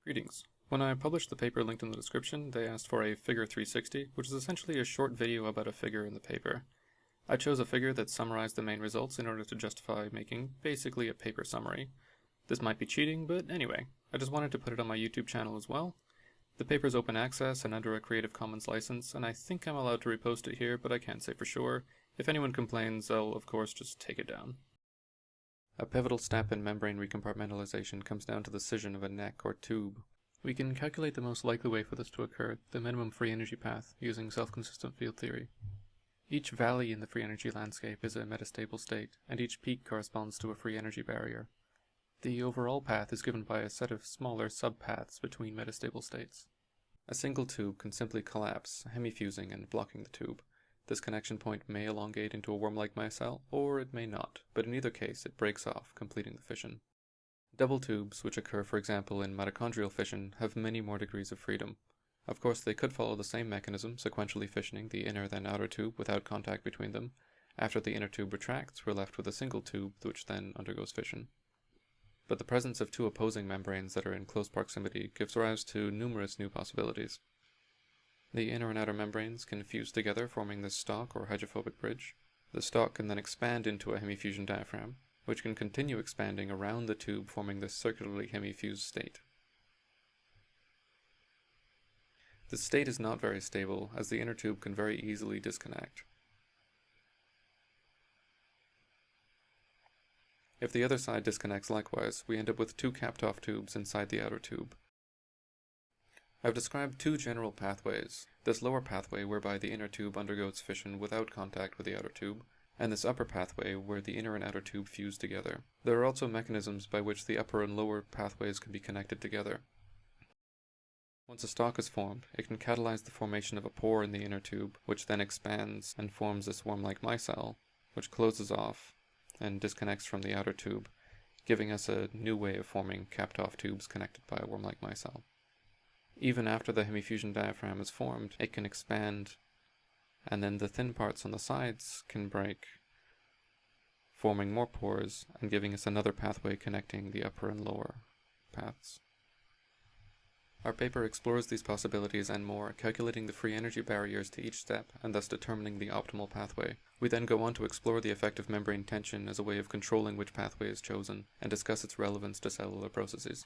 Greetings. When I published the paper linked in the description, they asked for a figure 360, which is essentially a short video about a figure in the paper. I chose a figure that summarized the main results in order to justify making basically a paper summary. This might be cheating, but anyway, I just wanted to put it on my YouTube channel as well. The paper is open access and under a Creative Commons license, and I think I'm allowed to repost it here, but I can't say for sure. If anyone complains, I'll of course just take it down. A pivotal step in membrane recompartmentalization comes down to the scission of a neck or tube. We can calculate the most likely way for this to occur, the minimum free energy path, using self-consistent field theory. Each valley in the free energy landscape is a metastable state, and each peak corresponds to a free energy barrier. The overall path is given by a set of smaller subpaths between metastable states. A single tube can simply collapse, hemifusing and blocking the tube. This connection point may elongate into a worm-like micelle, or it may not, but in either case it breaks off, completing the fission. Double tubes, which occur for example in mitochondrial fission, have many more degrees of freedom. Of course they could follow the same mechanism, sequentially fissioning the inner then outer tube without contact between them. After the inner tube retracts, we're left with a single tube, which then undergoes fission. But the presence of two opposing membranes that are in close proximity gives rise to numerous new possibilities. The inner and outer membranes can fuse together, forming this stalk or hydrophobic bridge. The stalk can then expand into a hemifusion diaphragm, which can continue expanding around the tube, forming this circularly hemifused state. This state is not very stable, as the inner tube can very easily disconnect. If the other side disconnects likewise, we end up with two capped-off tubes inside the outer tube. I've described two general pathways, this lower pathway whereby the inner tube undergoes fission without contact with the outer tube, and this upper pathway where the inner and outer tube fuse together. There are also mechanisms by which the upper and lower pathways can be connected together. Once a stalk is formed, it can catalyze the formation of a pore in the inner tube, which then expands and forms this worm-like micelle, which closes off and disconnects from the outer tube, giving us a new way of forming capped-off tubes connected by a worm-like micelle. Even after the hemifusion diaphragm is formed, it can expand, and then the thin parts on the sides can break, forming more pores and giving us another pathway connecting the upper and lower paths. Our paper explores these possibilities and more, calculating the free energy barriers to each step and thus determining the optimal pathway. We then go on to explore the effect of membrane tension as a way of controlling which pathway is chosen and discuss its relevance to cellular processes.